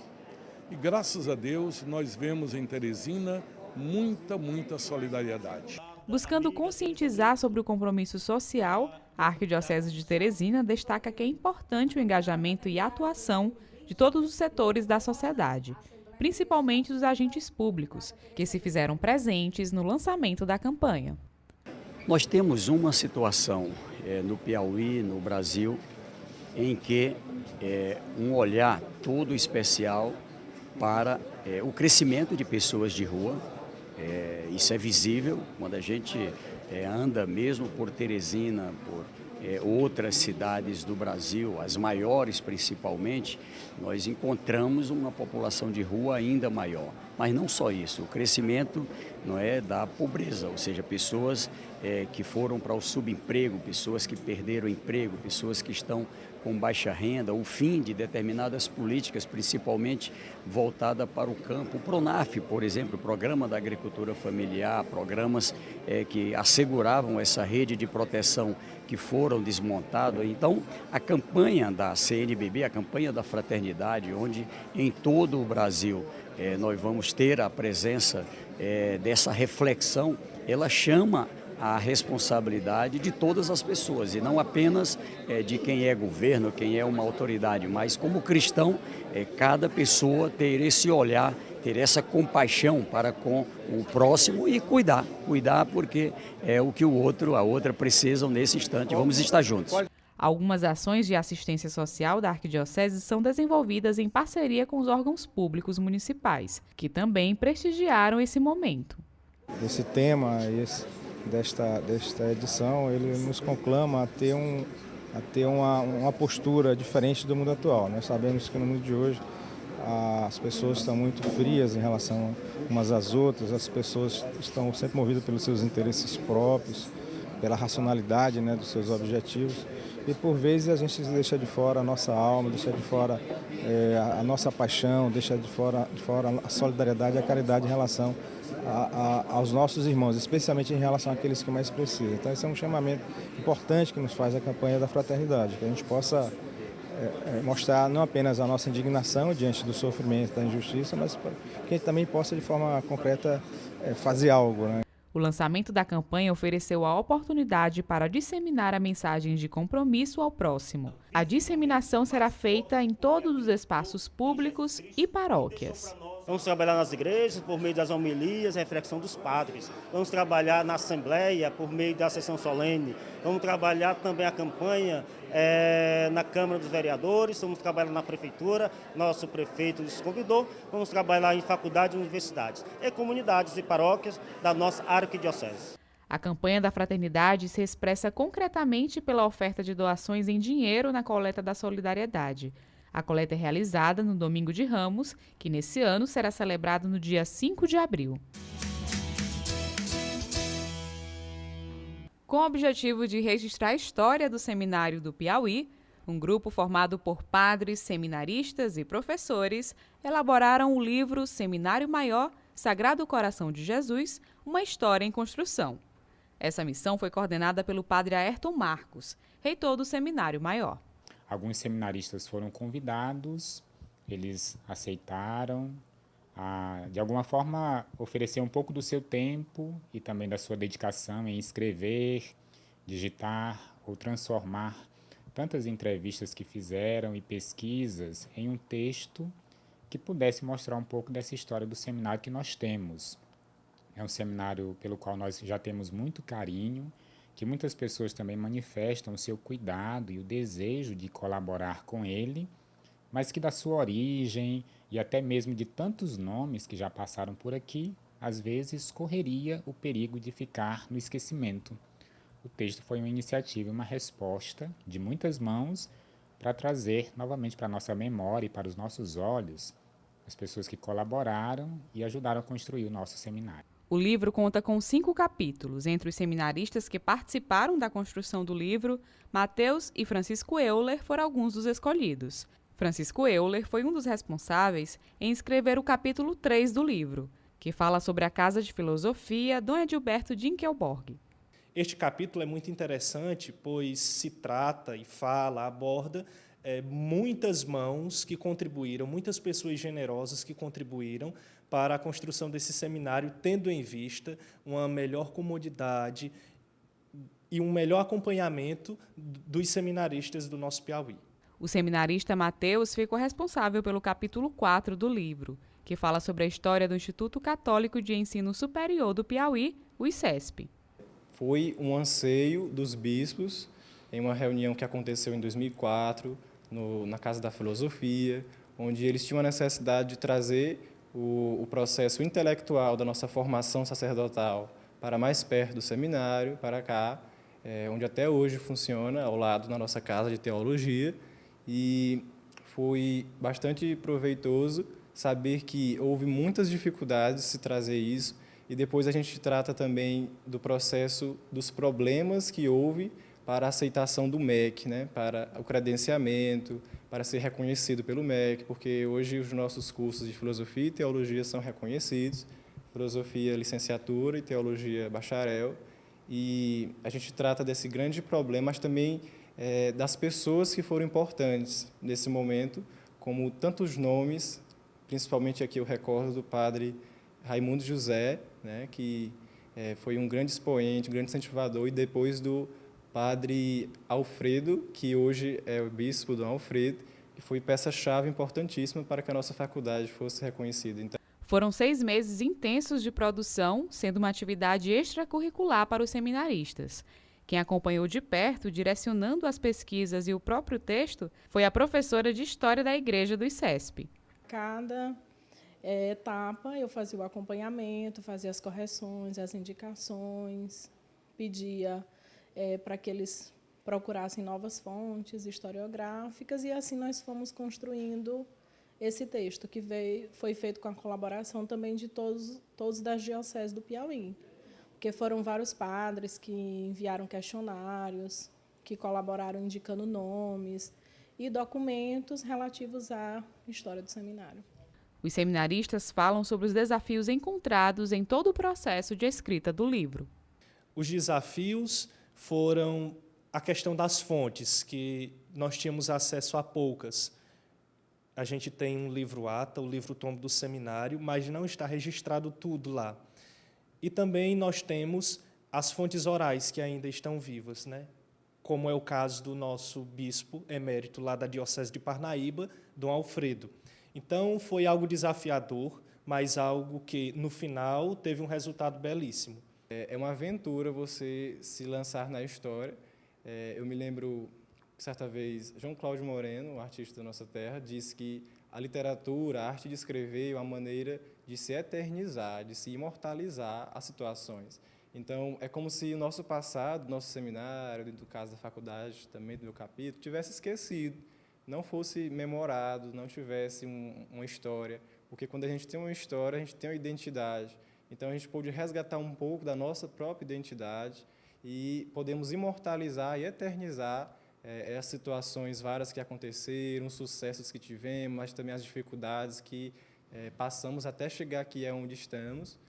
[SPEAKER 14] E graças a Deus, nós vemos em Teresina muita solidariedade.
[SPEAKER 5] Buscando conscientizar sobre o compromisso social, a Arquidiocese de Teresina destaca que é importante o engajamento e a atuação de todos os setores da sociedade, principalmente dos agentes públicos, que se fizeram presentes no lançamento da campanha.
[SPEAKER 15] Nós temos uma situação no Piauí, no Brasil, em que um olhar todo especial para o crescimento de pessoas de rua. Isso é visível quando a gente anda mesmo por Teresina, por outras cidades do Brasil, as maiores principalmente, nós encontramos uma população de rua ainda maior. Mas não só isso, o crescimento não é da pobreza, ou seja, pessoas que foram para o subemprego, pessoas que perderam emprego, pessoas que estão com baixa renda, o fim de determinadas políticas, principalmente voltada para o campo. O PRONAF, por exemplo, o Programa da Agricultura Familiar, programas que asseguravam essa rede de proteção que foram desmontados. Então, a campanha da CNBB, a campanha da Fraternidade, onde em todo o Brasil nós vamos ter a presença dessa reflexão, ela chama a responsabilidade de todas as pessoas e não apenas de quem é governo, quem é uma autoridade, mas como cristão, cada pessoa ter esse olhar, ter essa compaixão para com o próximo e cuidar porque é o que o outro, a outra precisam nesse instante. Vamos estar juntos.
[SPEAKER 5] Algumas ações de assistência social da Arquidiocese são desenvolvidas em parceria com os órgãos públicos municipais, que também prestigiaram esse momento.
[SPEAKER 16] Esse tema, desta edição, ele nos conclama a ter uma postura diferente do mundo atual. Nós sabemos que no mundo de hoje as pessoas estão muito frias em relação umas às outras, as pessoas estão sempre movidas pelos seus interesses próprios, pela racionalidade, né, dos seus objetivos, e por vezes a gente deixa de fora a nossa alma, deixa de fora a nossa paixão, deixa de fora a solidariedade e a caridade em relação aos nossos irmãos, especialmente em relação àqueles que mais precisam. Então esse é um chamamento importante que nos faz a campanha da fraternidade, que a gente possa mostrar não apenas a nossa indignação diante do sofrimento, da injustiça, mas que a gente também possa de forma concreta fazer algo, né?
[SPEAKER 5] O lançamento da campanha ofereceu a oportunidade para disseminar a mensagem de compromisso ao próximo. A disseminação será feita em todos os espaços públicos e paróquias.
[SPEAKER 17] Vamos trabalhar nas igrejas por meio das homilias, reflexão dos padres. Vamos trabalhar na Assembleia por meio da sessão solene. Vamos trabalhar também a campanha na Câmara dos Vereadores. Vamos trabalhar na Prefeitura. Nosso prefeito nos convidou. Vamos trabalhar em faculdades e universidades. E comunidades e paróquias da nossa arquidiocese.
[SPEAKER 5] A campanha da Fraternidade se expressa concretamente pela oferta de doações em dinheiro na coleta da solidariedade. A coleta é realizada no Domingo de Ramos, que nesse ano será celebrado no dia 5 de abril. Com o objetivo de registrar a história do Seminário do Piauí, um grupo formado por padres, seminaristas e professores elaboraram o livro Seminário Maior, Sagrado Coração de Jesus, uma história em construção. Essa missão foi coordenada pelo padre Ayrton Marcos, reitor do Seminário Maior.
[SPEAKER 18] Alguns seminaristas foram convidados, eles aceitaram, de alguma forma oferecer um pouco do seu tempo e também da sua dedicação em escrever, digitar ou transformar tantas entrevistas que fizeram e pesquisas em um texto que pudesse mostrar um pouco dessa história do seminário que nós temos. É um seminário pelo qual nós já temos muito carinho, que muitas pessoas também manifestam o seu cuidado e o desejo de colaborar com ele, mas que da sua origem e até mesmo de tantos nomes que já passaram por aqui, às vezes correria o perigo de ficar no esquecimento. O texto foi uma iniciativa, uma resposta de muitas mãos para trazer novamente para a nossa memória e para os nossos olhos as pessoas que colaboraram e ajudaram a construir o nosso seminário.
[SPEAKER 5] O livro conta com 5 capítulos. Entre os seminaristas que participaram da construção do livro, Mateus e Francisco Euler foram alguns dos escolhidos. Francisco Euler foi um dos responsáveis em escrever o capítulo 3 do livro, que fala sobre a Casa de Filosofia Dom Edilberto Dinkelborg.
[SPEAKER 19] Este capítulo é muito interessante, pois se trata e fala, aborda muitas mãos que contribuíram, muitas pessoas generosas que contribuíram para a construção desse seminário, tendo em vista uma melhor comodidade e um melhor acompanhamento dos seminaristas do nosso Piauí.
[SPEAKER 5] O seminarista Mateus ficou responsável pelo capítulo 4 do livro, que fala sobre a história do Instituto Católico de Ensino Superior do Piauí, o ICESP.
[SPEAKER 16] Foi um anseio dos bispos, em uma reunião que aconteceu em 2004, na Casa da Filosofia, onde eles tinham a necessidade de trazer o processo intelectual da nossa formação sacerdotal para mais perto do seminário, para cá, onde até hoje funciona, ao lado na nossa Casa de Teologia, e foi bastante proveitoso saber que houve muitas dificuldades de se trazer isso, e depois a gente trata também do processo dos problemas que houve para a aceitação do MEC, né, para o credenciamento, para ser reconhecido pelo MEC, porque hoje os nossos cursos de filosofia e teologia são reconhecidos, filosofia licenciatura e teologia bacharel, e a gente trata desse grande problema, mas também das pessoas que foram importantes nesse momento, como tantos nomes, principalmente aqui eu recordo do padre Raimundo José, né, que foi um grande expoente, um grande incentivador, e depois do padre Alfredo, que hoje é o bispo Dom Alfredo, que foi peça-chave importantíssima para que a nossa faculdade fosse reconhecida. Então,
[SPEAKER 5] foram 6 meses intensos de produção, sendo uma atividade extracurricular para os seminaristas. Quem acompanhou de perto, direcionando as pesquisas e o próprio texto, foi a professora de História da Igreja do ICESP.
[SPEAKER 20] Cada etapa eu fazia o acompanhamento, fazia as correções, as indicações, pedia para que eles procurassem novas fontes historiográficas, e assim nós fomos construindo esse texto, que foi feito com a colaboração também de todos das dioceses do Piauí, porque foram vários padres que enviaram questionários, que colaboraram indicando nomes e documentos relativos à história do seminário.
[SPEAKER 5] Os seminaristas falam sobre os desafios encontrados em todo o processo de escrita do livro.
[SPEAKER 19] Os desafios foram a questão das fontes, que nós tínhamos acesso a poucas. A gente tem um livro-ata, o livro-tombo do seminário, mas não está registrado tudo lá. E também nós temos as fontes orais, que ainda estão vivas, né? Como é o caso do nosso bispo emérito lá da Diocese de Parnaíba, Dom Alfredo. Então, foi algo desafiador, mas algo que, no final, teve um resultado belíssimo.
[SPEAKER 16] É uma aventura você se lançar na história. Eu me lembro que, certa vez, João Cláudio Moreno, um artista da nossa terra, disse que a literatura, a arte de escrever, é uma maneira de se eternizar, de se imortalizar as situações. Então, é como se o nosso passado, nosso seminário, dentro do caso da faculdade, também do meu capítulo, tivesse esquecido, não fosse memorado, não tivesse uma história. Porque quando a gente tem uma história, a gente tem uma identidade. Então, a gente pôde resgatar um pouco da nossa própria identidade e podemos imortalizar e eternizar as situações várias que aconteceram, os sucessos que tivemos, mas também as dificuldades que passamos até chegar aqui onde estamos.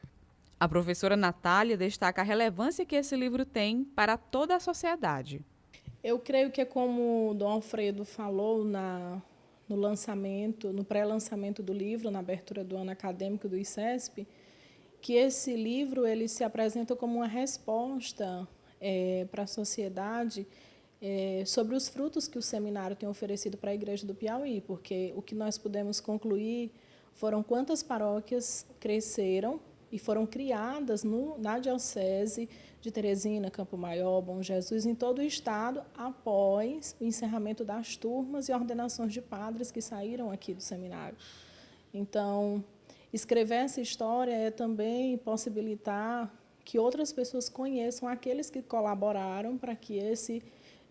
[SPEAKER 5] A professora Natália destaca a relevância que esse livro tem para toda a sociedade.
[SPEAKER 20] Eu creio que, como o Dom Alfredo falou no lançamento, no pré-lançamento do livro, na abertura do ano acadêmico do ICESP, que esse livro ele se apresenta como uma resposta para a sociedade sobre os frutos que o seminário tem oferecido para a Igreja do Piauí, porque o que nós pudemos concluir foram quantas paróquias cresceram e foram criadas na Diocese de Teresina, Campo Maior, Bom Jesus, em todo o estado, após o encerramento das turmas e ordenações de padres que saíram aqui do seminário. Então, escrever essa história é também possibilitar que outras pessoas conheçam aqueles que colaboraram para que esse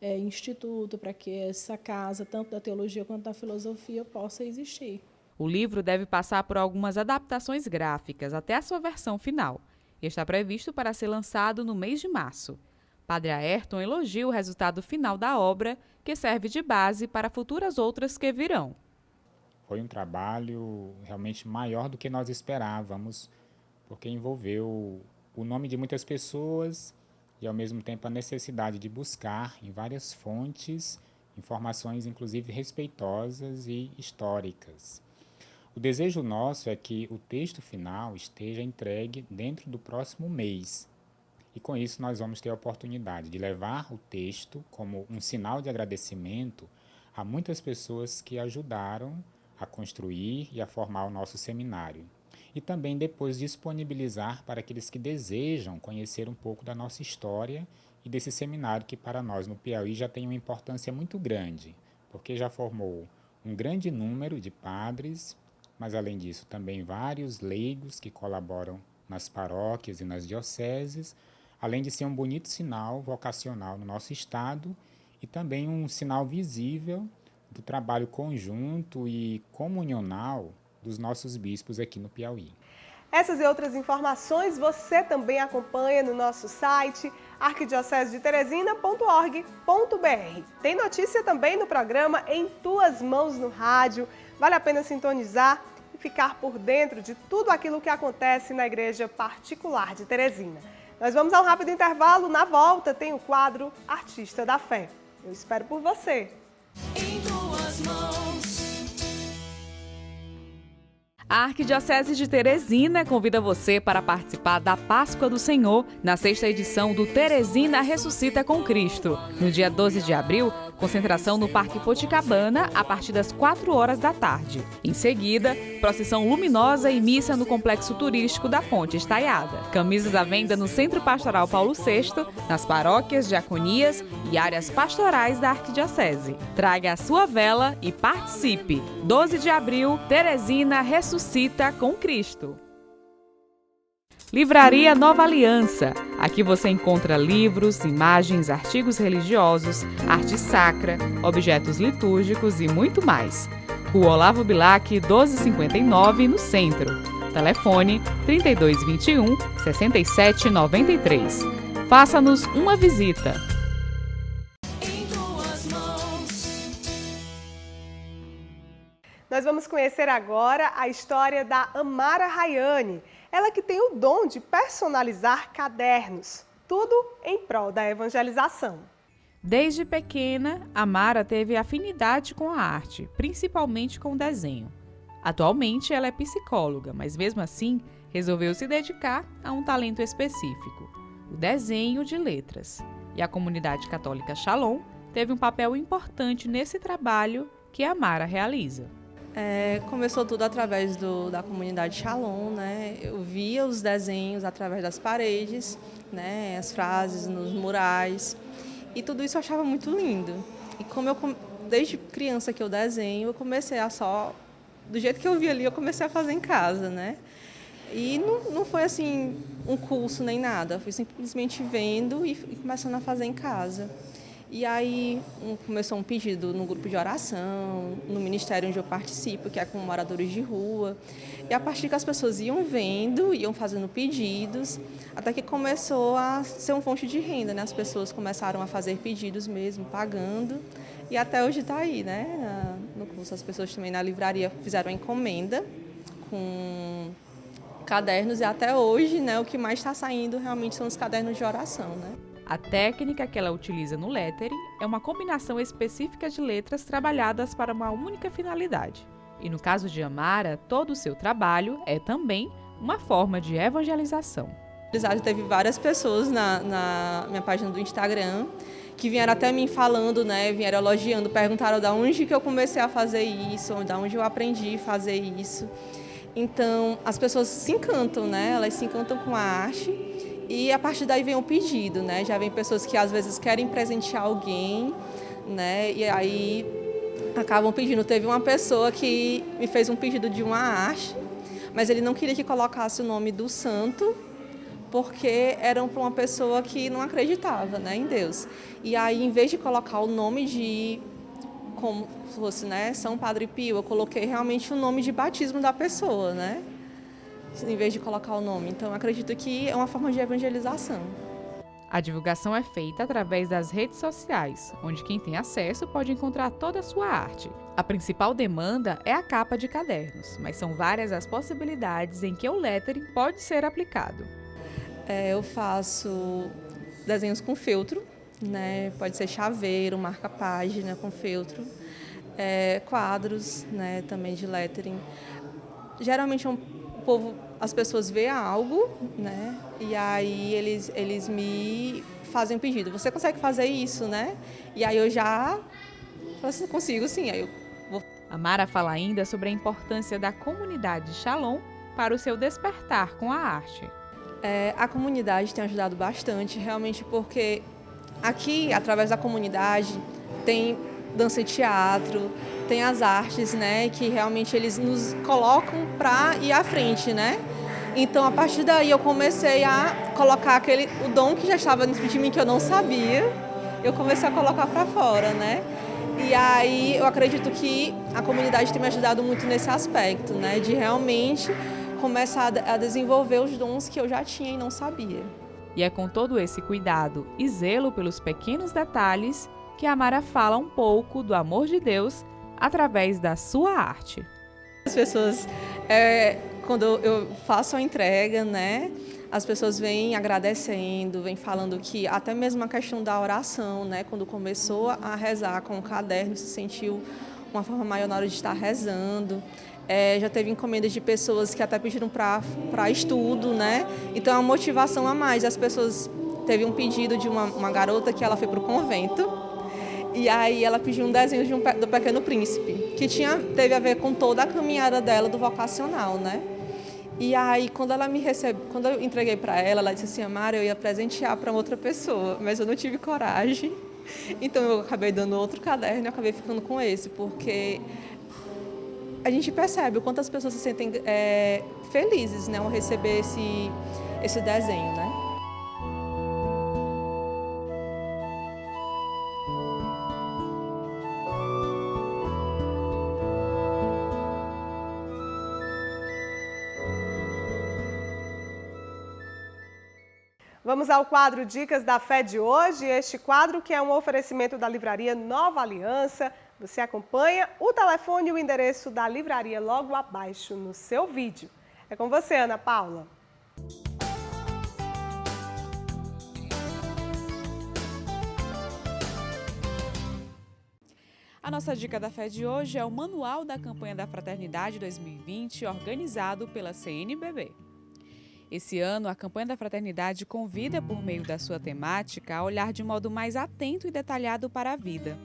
[SPEAKER 20] instituto, para que essa casa, tanto da teologia quanto da filosofia, possa existir.
[SPEAKER 5] O livro deve passar por algumas adaptações gráficas até a sua versão final e está previsto para ser lançado no mês de março. Padre Ayrton elogia o resultado final da obra, que serve de base para futuras outras que virão.
[SPEAKER 18] Foi um trabalho realmente maior do que nós esperávamos, porque envolveu o nome de muitas pessoas e, ao mesmo tempo, a necessidade de buscar em várias fontes informações, inclusive, respeitosas e históricas. O desejo nosso é que o texto final esteja entregue dentro do próximo mês. E com isso nós vamos ter a oportunidade de levar o texto como um sinal de agradecimento a muitas pessoas que ajudaram a construir e a formar o nosso seminário. E também depois disponibilizar para aqueles que desejam conhecer um pouco da nossa história e desse seminário que para nós no Piauí já tem uma importância muito grande, porque já formou um grande número de padres, mas além disso também vários leigos que colaboram nas paróquias e nas dioceses, além de ser um bonito sinal vocacional no nosso estado e também um sinal visível do trabalho conjunto e comunional dos nossos bispos aqui no Piauí.
[SPEAKER 2] Essas e outras informações você também acompanha no nosso site arquidiocesedeteresina.org.br. Tem notícia também no programa Em Tuas Mãos no Rádio. Vale a pena sintonizar e ficar por dentro de tudo aquilo que acontece na Igreja Particular de Teresina. Nós vamos a um rápido intervalo. Na volta tem o quadro Artista da Fé. Eu espero por você.
[SPEAKER 1] Em tuas mãos.
[SPEAKER 5] A Arquidiocese de Teresina convida você para participar da Páscoa do Senhor na 6ª edição do Teresina Ressuscita com Cristo. No dia 12 de abril, concentração no Parque Poticabana a partir das 4 horas da tarde. Em seguida, procissão luminosa e missa no Complexo Turístico da Ponte Estaiada. Camisas à venda no Centro Pastoral Paulo VI, nas paróquias, diaconias e áreas pastorais da Arquidiocese. Traga a sua vela e participe. 12 de abril, Teresina Ressuscita com Cristo. Livraria Nova Aliança. Aqui você encontra livros, imagens, artigos religiosos, arte sacra, objetos litúrgicos e muito mais. Rua Olavo Bilac, 1259, no centro. Telefone 3221-6793. Faça-nos uma visita.
[SPEAKER 2] Nós vamos conhecer agora a história da Amara Rayane. Ela que tem o dom de personalizar cadernos, tudo em prol da evangelização.
[SPEAKER 5] Desde pequena, Amara teve afinidade com a arte, principalmente com o desenho. Atualmente, ela é psicóloga, mas mesmo assim, resolveu se dedicar a um talento específico, o desenho de letras. E a comunidade católica Shalom teve um papel importante nesse trabalho que a Amara realiza.
[SPEAKER 21] Começou tudo através da comunidade Shalom, né? Eu via os desenhos através das paredes, né? As frases nos murais, e tudo isso eu achava muito lindo. E como desde criança que eu desenho, eu comecei do jeito que eu vi ali, eu comecei a fazer em casa, né? E não foi assim um curso nem nada, fui simplesmente vendo e começando a fazer em casa. E aí começou um pedido no grupo de oração, no ministério onde eu participo, que é com moradores de rua. E a partir que as pessoas iam vendo, iam fazendo pedidos, até que começou a ser uma fonte de renda, né? As pessoas começaram a fazer pedidos mesmo, pagando. E até hoje está aí, né? No curso, as pessoas também na livraria fizeram a encomenda com cadernos, e até hoje, né, o que mais está saindo realmente são os cadernos de oração, né?
[SPEAKER 5] A técnica que ela utiliza no lettering é uma combinação específica de letras trabalhadas para uma única finalidade. E no caso de Amara, todo o seu trabalho é também uma forma de evangelização.
[SPEAKER 21] Já teve várias pessoas na minha página do Instagram que vieram até mim falando, né, vieram elogiando, perguntaram de onde que eu comecei a fazer isso, de onde eu aprendi a fazer isso. Então, as pessoas se encantam, né, elas se encantam com a arte e a partir daí vem o pedido, né, já vem pessoas que às vezes querem presentear alguém, né, e aí acabam pedindo. Teve uma pessoa que me fez um pedido de uma arte, mas ele não queria que colocasse o nome do santo, porque eram para uma pessoa que não acreditava, né, em Deus. E aí, em vez de colocar o nome de, como se fosse, né, São Padre Pio, eu coloquei realmente o nome de batismo da pessoa, né, em vez de colocar o nome. Então, eu acredito que é uma forma de evangelização.
[SPEAKER 5] A divulgação é feita através das redes sociais, onde quem tem acesso pode encontrar toda a sua arte. A principal demanda é a capa de cadernos, mas são várias as possibilidades em que o lettering pode ser aplicado.
[SPEAKER 21] Eu faço desenhos com feltro, né? Pode ser chaveiro, marca-página com feltro, quadros, né? Também de lettering. Geralmente as pessoas veem algo, né? E aí eles me fazem um pedido. Você consegue fazer isso, né? E aí eu já consigo, sim. Aí eu vou.
[SPEAKER 5] Amara fala ainda sobre a importância da comunidade Shalom para o seu despertar com a arte.
[SPEAKER 21] A comunidade tem ajudado bastante, realmente, porque aqui, através da comunidade, tem dança e teatro, tem as artes, né, que realmente eles nos colocam para ir à frente, né? Então, a partir daí, eu comecei a colocar o dom que já estava dentro de mim, que eu não sabia, eu comecei a colocar para fora, né? E aí, eu acredito que a comunidade tem me ajudado muito nesse aspecto, né, de realmente começar a desenvolver os dons que eu já tinha e não sabia.
[SPEAKER 5] E é com todo esse cuidado e zelo pelos pequenos detalhes que a Amara fala um pouco do amor de Deus através da sua arte.
[SPEAKER 21] As pessoas, quando eu faço a entrega, né, as pessoas vêm agradecendo, vêm falando que até mesmo a questão da oração, né, quando começou a rezar com o caderno, se sentiu uma forma maior na hora de estar rezando. Já teve encomendas de pessoas que até pediram para estudo, né? Então é uma motivação a mais. As pessoas, teve um pedido de uma garota que ela foi para o convento e aí ela pediu um desenho do Pequeno Príncipe, que teve a ver com toda a caminhada dela do vocacional, né? E aí quando eu entreguei para ela disse assim: Amara, eu ia presentear para outra pessoa, mas eu não tive coragem. Então eu acabei dando outro caderno e acabei ficando com esse, porque a gente percebe o quanto as pessoas se sentem felizes, né, ao receber esse desenho, né?
[SPEAKER 2] Vamos ao quadro Dicas da Fé de hoje. Este quadro que é um oferecimento da livraria Nova Aliança. Você acompanha o telefone e o endereço da livraria logo abaixo no seu vídeo. É com você, Ana Paula.
[SPEAKER 5] A nossa dica da fé de hoje é o Manual da Campanha da Fraternidade 2020, organizado pela CNBB. Esse ano, a Campanha da Fraternidade convida, por meio da sua temática, a olhar de modo mais atento e detalhado para a vida.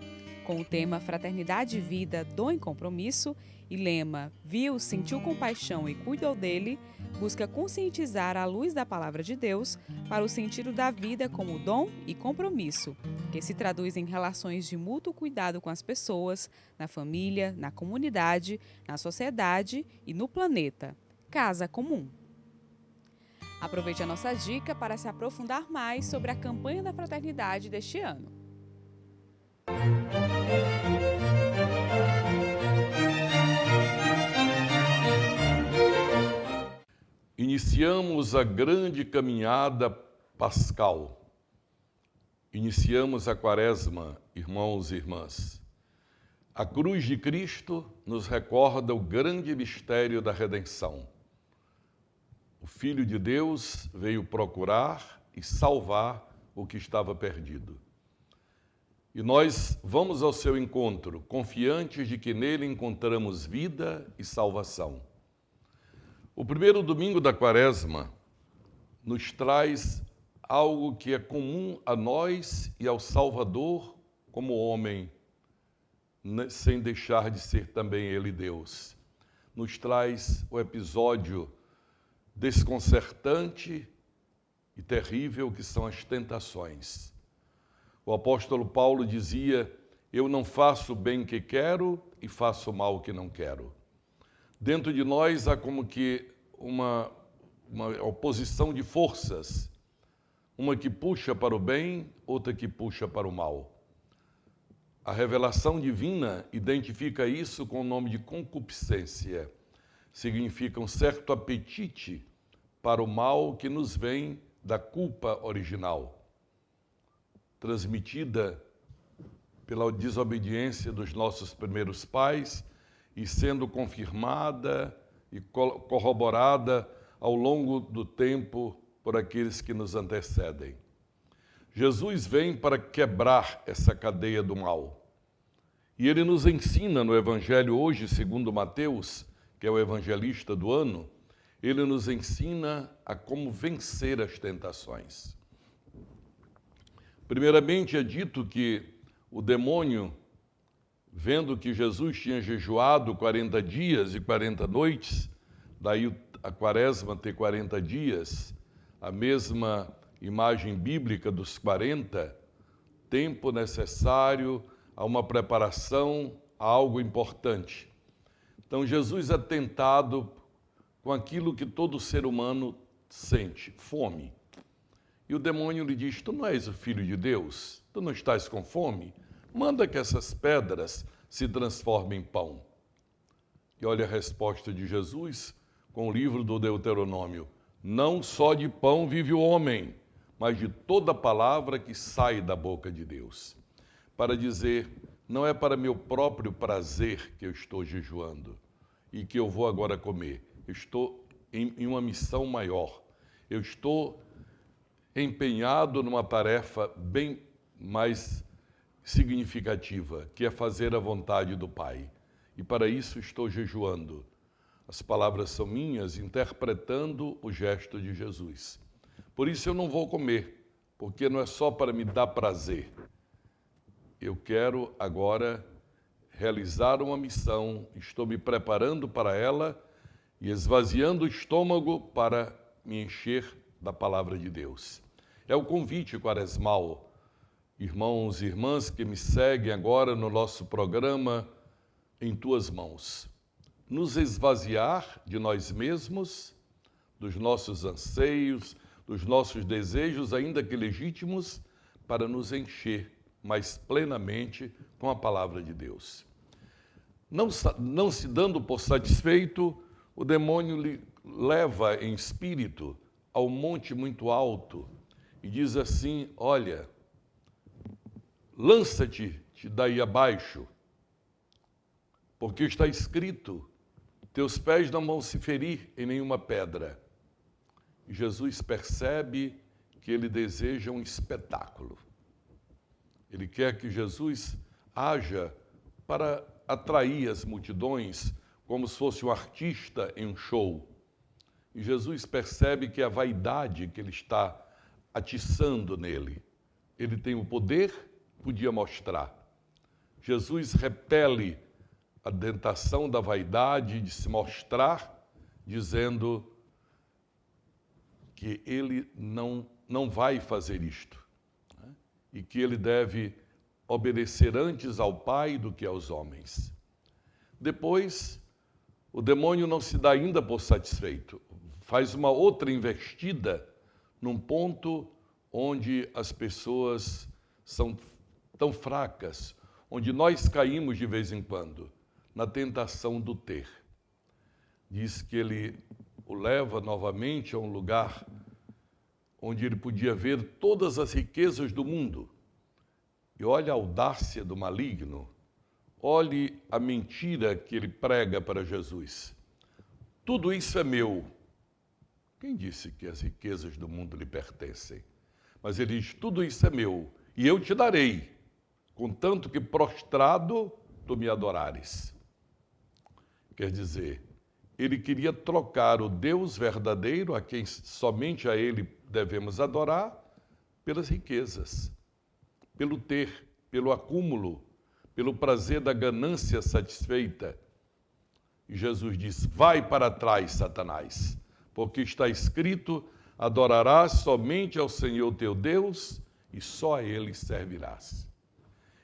[SPEAKER 5] Com o tema Fraternidade e Vida, Dom e Compromisso e lema Viu, sentiu compaixão e cuidou dele, busca conscientizar à luz da Palavra de Deus para o sentido da vida como dom e compromisso, que se traduz em relações de mútuo cuidado com as pessoas, na família, na comunidade, na sociedade e no planeta. Casa comum. Aproveite a nossa dica para se aprofundar mais sobre a Campanha da Fraternidade deste ano.
[SPEAKER 4] Iniciamos a grande caminhada pascal. Iniciamos a quaresma, irmãos e irmãs. A cruz de Cristo nos recorda o grande mistério da redenção. O Filho de Deus veio procurar e salvar o que estava perdido. E nós vamos ao seu encontro, confiantes de que nele encontramos vida e salvação. O primeiro domingo da Quaresma nos traz algo que é comum a nós e ao Salvador como homem, sem deixar de ser também ele Deus. Nos traz o episódio desconcertante e terrível que são as tentações. O apóstolo Paulo dizia: eu não faço o bem que quero e faço o mal que não quero. Dentro de nós há como que uma oposição de forças, uma que puxa para o bem, outra que puxa para o mal. A revelação divina identifica isso com o nome de concupiscência. Significa um certo apetite para o mal que nos vem da culpa original, transmitida pela desobediência dos nossos primeiros pais e sendo confirmada e corroborada ao longo do tempo por aqueles que nos antecedem. Jesus vem para quebrar essa cadeia do mal. E ele nos ensina no Evangelho hoje, segundo Mateus, que é o evangelista do ano, ele nos ensina a como vencer as tentações. Primeiramente é dito que o demônio, vendo que Jesus tinha jejuado 40 dias e 40 noites, daí a Quaresma ter 40 dias, a mesma imagem bíblica dos 40, tempo necessário a uma preparação, a algo importante. Então Jesus é tentado com aquilo que todo ser humano sente, fome. E o demônio lhe diz: tu não és o Filho de Deus? Tu não estás com fome? Manda que essas pedras se transformem em pão. E olha a resposta de Jesus com o livro do Deuteronômio: não só de pão vive o homem, mas de toda palavra que sai da boca de Deus. Para dizer, não é para meu próprio prazer que eu estou jejuando e que eu vou agora comer. Eu estou em uma missão maior. Eu estou empenhado numa tarefa bem mais significativa, que é fazer a vontade do Pai. E para isso estou jejuando. As palavras são minhas, interpretando o gesto de Jesus. Por isso eu não vou comer, porque não é só para me dar prazer. Eu quero agora realizar uma missão, estou me preparando para ela e esvaziando o estômago para me encher da palavra de Deus. É o convite quaresmal. Irmãos e irmãs que me seguem agora no nosso programa Em Tuas Mãos. Nos esvaziar de nós mesmos, dos nossos anseios, dos nossos desejos, ainda que legítimos, para nos encher mais plenamente com a palavra de Deus. Não se dando por satisfeito, o demônio lhe leva em espírito ao monte muito alto e diz assim: olha, lança-te daí abaixo, porque está escrito, teus pés não vão se ferir em nenhuma pedra. E Jesus percebe que ele deseja um espetáculo. Ele quer que Jesus haja para atrair as multidões, como se fosse um artista em um show. E Jesus percebe que é a vaidade que ele está atiçando nele. Ele tem o poder, podia mostrar. Jesus repele a tentação da vaidade de se mostrar, dizendo que ele não vai fazer isto, né? E que ele deve obedecer antes ao Pai do que aos homens. Depois, o demônio não se dá ainda por satisfeito, faz uma outra investida num ponto onde as pessoas são tão fracas, onde nós caímos de vez em quando, na tentação do ter. Diz que ele o leva novamente a um lugar onde ele podia ver todas as riquezas do mundo. E olha a audácia do maligno, olhe a mentira que ele prega para Jesus. Tudo isso é meu. Quem disse que as riquezas do mundo lhe pertencem? Mas ele diz, tudo isso é meu, e eu te darei, contanto que prostrado tu me adorares. Quer dizer, ele queria trocar o Deus verdadeiro, a quem somente a ele devemos adorar, pelas riquezas, pelo ter, pelo acúmulo, pelo prazer da ganância satisfeita. E Jesus diz, vai para trás, Satanás, porque está escrito, adorarás somente ao Senhor teu Deus e só a Ele servirás.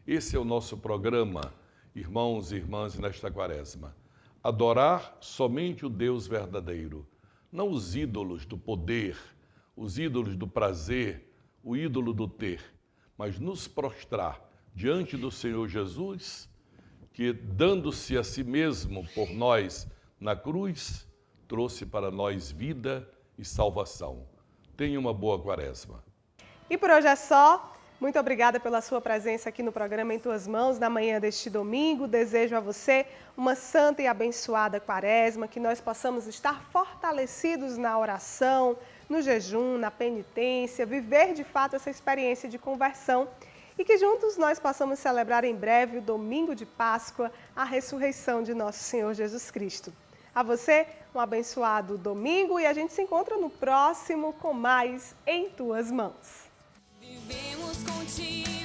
[SPEAKER 4] Esse é o nosso programa, irmãos e irmãs, nesta quaresma. Adorar somente o Deus verdadeiro, não os ídolos do poder, os ídolos do prazer, o ídolo do ter, mas nos prostrar diante do Senhor Jesus, que dando-se a si mesmo por nós na cruz, trouxe para nós vida e salvação. Tenha uma boa quaresma.
[SPEAKER 2] E por hoje é só. Muito obrigada pela sua presença aqui no programa Em Tuas Mãos, na manhã deste domingo. Desejo a você uma santa e abençoada quaresma, que nós possamos estar fortalecidos na oração, no jejum, na penitência, viver de fato essa experiência de conversão e que juntos nós possamos celebrar em breve o domingo de Páscoa, a ressurreição de nosso Senhor Jesus Cristo. A você, um abençoado domingo e a gente se encontra no próximo com mais Em Tuas Mãos.
[SPEAKER 1] Vivemos contigo.